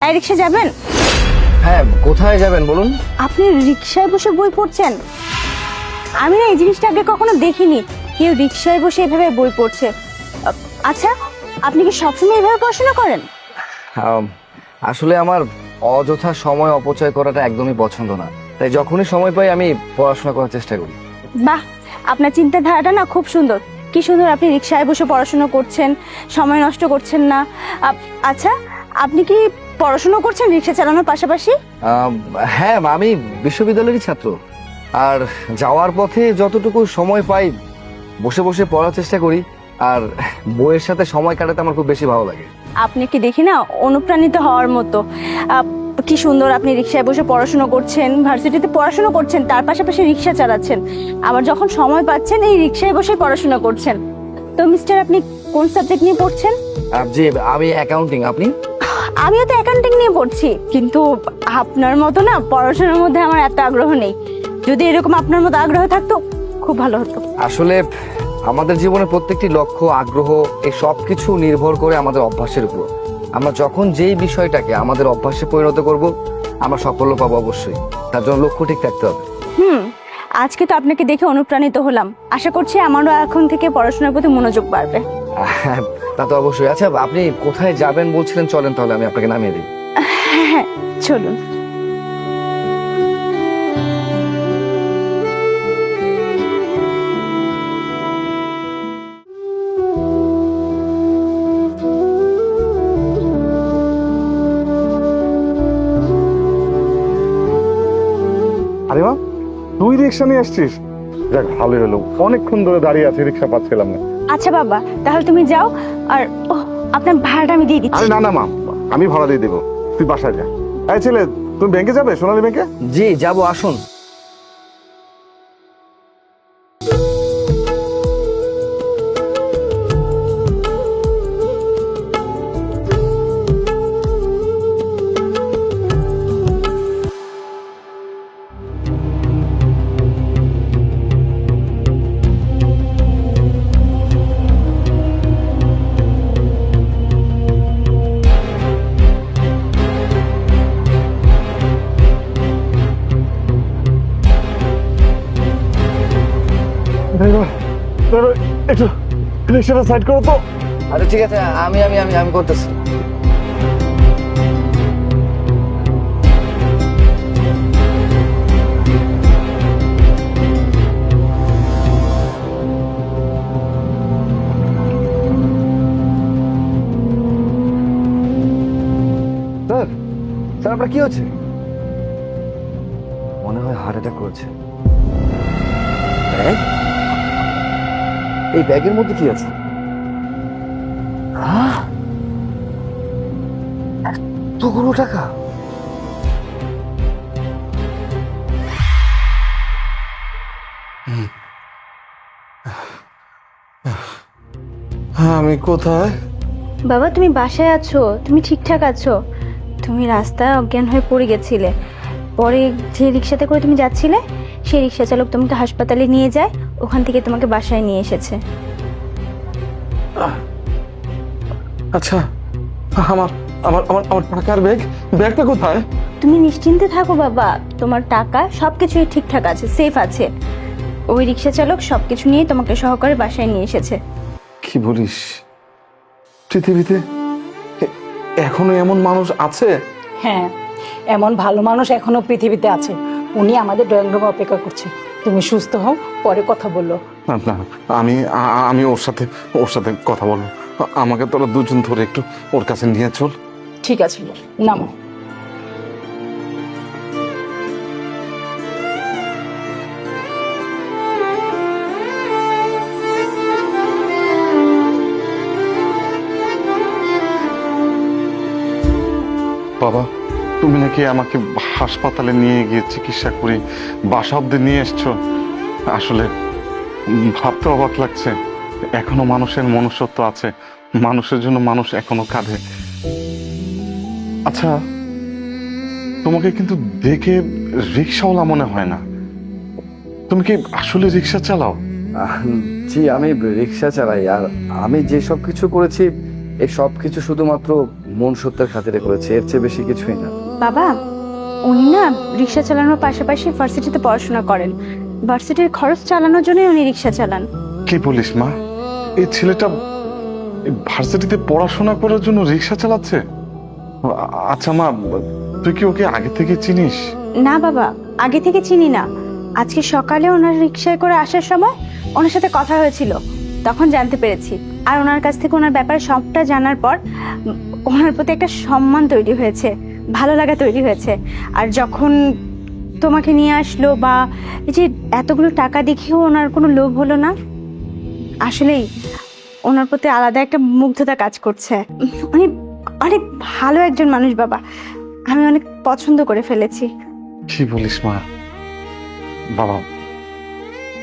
এই রিক্সা যাবেন? হ্যাঁ, কোথায় যাবেন বলুন? আপনি রিক্সায় বসে বই পড়ছেন? আমি না এই জিনিসটা আগে কখনো দেখিনি, কেউ রিক্সায় বসে এভাবে বই পড়ছে। আচ্ছা, আপনি কি সবসময় এভাবে পড়াশোনা করেন? আসলে আমার অযথা সময় অপচয় করাটা একদমই পছন্দ না, তাই যখনই সময় পাই আমি পড়াশোনা করার চেষ্টা করি। বাহ, আপনার চিন্তাধারাটা না খুব সুন্দর। কি সুন্দর আপনি রিক্সায় বসে পড়াশোনা করছেন, সময় নষ্ট করছেন না। আচ্ছা, আপনি কি পড়াশোনা করছেন রিক্সা চালানোর পাশাপাশি? হ্যাঁ, আমি বিশ্ববিদ্যালয়েরই ছাত্র, আর যাওয়ার পথে যতটুকু সময় পাই বসে বসে পড়ার চেষ্টা করি, আর বইয়ের সাথে সময় কাটাতে আমার খুব বেশি ভালো লাগে। আপনি কি দেখি না অনুপ্রাণিত হওয়ার মতো। কি সুন্দর আপনি রিক্সায় বসে পড়াশোনা করছেন, ভার্সিটিতে পড়াশোনা করছেন, তার পাশাপাশি রিক্সা চালাচ্ছেন, আবার যখন সময় পাচ্ছেন এই রিক্সায় বসে পড়াশোনা করছেন। তো মিস্টার, আপনি কোন সাবজেক্ট নিয়ে পড়ছেন? জি, আমি অ্যাকাউন্টিং। আপনি? আমিও তো অ্যাকাউন্টিং নিয়ে পড়ছি, কিন্তু আপনার মতো না পড়াশোনার মধ্যে আমার এত আগ্রহ নেই। যদি এরকম আপনার মতো আগ্রহ থাকতো খুব ভালো হতো। আসলে আমাদের জীবনে প্রত্যেকটি লক্ষ্য, আগ্রহ, এই সব কিছু নির্ভর করে আমাদের অভ্যাসের উপর। আমরা যখন যেই বিষয়টাকে আমাদের অভ্যাসে পরিণত করব, আমরা সাফল্য পাবো অবশ্যই। তার জন্য লক্ষ্য ঠিক থাকতে হবে। আজকে তো আপনাকে দেখে অনুপ্রাণিত হলাম, আশা করছি আমারও এখন থেকে পড়াশোনার প্রতি মনোযোগ বাড়বে। তা তো অবশ্যই। আচ্ছা, আপনি কোথায় যাবেন বলছিলেন? চলেন তাহলে আমি আপনাকে নামিয়ে দিই। হ্যাঁ, চলুন। আরে মা, তুই রিক্সা নিয়ে আসছিস? যাক, ভালোই হলো, অনেকক্ষণ ধরে দাঁড়িয়ে আছি, রিক্সা পাচ্ছিলাম না। আচ্ছা বাবা, তাহলে তুমি যাও, আর আপনার ভাড়াটা আমি দিয়ে আরে দিচ্ছি। না না মা, আমি ভাড়া দিয়ে দেবো, তুই বাসায় যা। এই ছেলে, তুমি ব্যাংকে যাবে, সোনালী ব্যাংকে? জি যাবো, আসুন। একটু রিক্সাটা সাইড করো তো। আরে ঠিক আছে, আমি আমি আমি আমি করতেছি। স্যার, স্যার আপনার কি হচ্ছে? মনে হয় হার্ট অ্যাটাক করেছে। ব্যাগ? এই ব্যাগের মধ্যে কি আছে? এতগুলো টাকা! আমি কোথায়? বাবা, তুমি বাসায় আছো? তুমি ঠিকঠাক আছো? তুমি রাস্তায় অজ্ঞান হয়ে পড়ে গেছিলে, পরে যে রিক্সাতে করে তুমি যাচ্ছিলে সেই রিক্সা চালক তোমাকে হাসপাতালে নিয়ে যায়, ওখান থেকে তোমাকে বাসায় নিয়ে এসেছে। আচ্ছা, আমার আমার আমার আমার টাকার ব্যাগ, ব্যাগটা কোথায়? তুমি নিশ্চিন্তে থাকো বাবা, তোমার টাকা সবকিছুই ঠিকঠাক আছে, সেফ আছে। ওই রিক্সা চালক সবকিছু নিয়ে তোমাকে সহকারে বাসায় নিয়ে এসেছে। কি বলিস? পৃথিবীতে এখনো এমন মানুষ আছে? হ্যাঁ, এমন ভালো মানুষ এখনো পৃথিবীতে আছে। উনি আমাদের ড্রয়িং রুমে অপেক্ষা করছে। তুমি সুস্থ হও, পরে কথা বললো। না না, আমি আমি ওর সাথে কথা বলবো। আমাকে তোরা দুজন ধরে একটু ওর কাছে নিয়ে চল। ঠিক আছে, নামো। বাবা, তুমি নাকি আমাকে হাসপাতালে নিয়ে গিয়ে চিকিৎসা করি বাসা অব্দি নিয়ে এসছো। আসলে ভাবতে অবাক লাগছে, এখনো মানুষের মনুষ্যত্ব আছে, মানুষের জন্য মানুষ এখনো কাঁদে। আচ্ছা, তোমাকে কিন্তু দেখে রিক্সাওয়ালা মনে হয় না, তুমি কি আসলে রিক্সা চালাও? জি, আমি রিক্সা চালাই, আর আমি যে সব কিছু করেছি এই সব কিছু শুধুমাত্র মন সত্যের খাতিরে করেছে, এর চেয়ে বেশি কিছুই না। বাবা, উনি না রিক্সা চালানোর পাশাপাশি ভার্সিটিতে পড়াশোনা করেন। ভার্সিটির খরচ চালানোর জন্যই উনি রিক্সা চালান। কি বলিস মা, এই ছেলেটা এই ভার্সিটিতে পড়াশোনা করার জন্য রিক্সা চালাচ্ছে? আচ্ছা মা, তুই কি ওকে আগে থেকে চিনিস? না বাবা, আগে থেকে চিনি না। আজকে সকালে ওনার রিক্সায় করে আসার সময় ওনার সাথে কথা হয়েছিল, তখন জানতে পেরেছি। আর ওনার কাছ থেকে ওনার ব্যাপারে সবটা জানার পর ওনার প্রতি একটা সম্মান তৈরি হয়েছে, ভালো লাগা তৈরি হয়েছে। আর যখন তোমাকে নিয়ে আসলো বা এই যে এতগুলো টাকা দেখেও ওনার কোনো লোভ হলো না। আসলেই ওনার প্রতি আলাদা একটা মুগ্ধতা কাজ করছে। উনি অনেক ভালো একজন মানুষ বাবা, আমি অনেক পছন্দ করে ফেলেছি। কি বলিস মা? বাবা,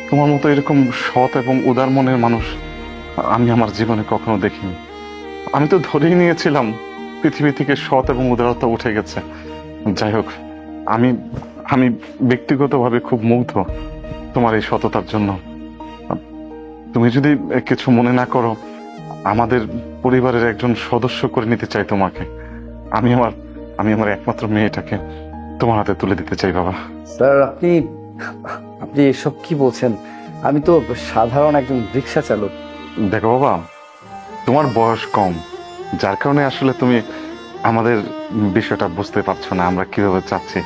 তোমার মতো এরকম সৎ এবং উদার মনের মানুষ আমি আমার জীবনে কখনো দেখিনি। আমি তো ধরেই নিয়েছিলাম পৃথিবী থেকে সৎ এবং উদারতা উঠে গেছে। যাই হোক, আমি আমি ব্যক্তিগতভাবে খুব মুগ্ধ তোমার এই সততার জন্য। তুমি যদি কিছু মনে না করো, আমাদের পরিবারের একজন সদস্য করে নিতে চাই তোমাকে। আমি আমার একমাত্র মেয়েটাকে তোমার হাতে তুলে দিতে চাই বাবা। স্যার, আপনি আপনি এসব কি বলছেন? আমি তো সাধারণ একজন রিক্সা চালক। দেখো বাবা, তোমার বয়স কম, যার কারণে আসলে তুমি আমাদের বিষয়টা বুঝতে পারছো না আমরা কিভাবে চাচ্ছি।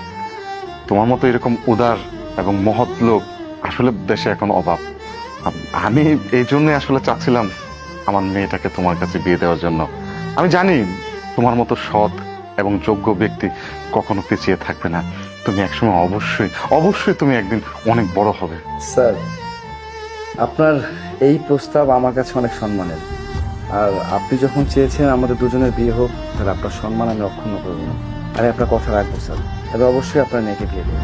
তোমার মতো এরকম উদার এবং মহৎ লোক আসলে দেশে এখন অভাব। আমি এই জন্য আসলে চাচ্ছিলাম আমার মেয়েটাকে তোমার কাছে বিয়ে দেওয়ার জন্য। আমি জানি তোমার মতো সৎ এবং যোগ্য ব্যক্তি কখনো পিছিয়ে থাকবে না। তুমি একসময় অবশ্যই তুমি একদিন অনেক বড় হবে। স্যার, আপনার এই প্রস্তাব আমার কাছে অনেক সম্মানের। আর আপনি যখন চেয়েছেন আমাদের দুজনের বিয়ে হোক, তাহলে আপনার সম্মান আমি অক্ষুণ্ণ করবো না। আরে আপনার কথা রাখবো স্যার, তবে অবশ্যই আপনার মেয়েকে বিয়ে দেবো।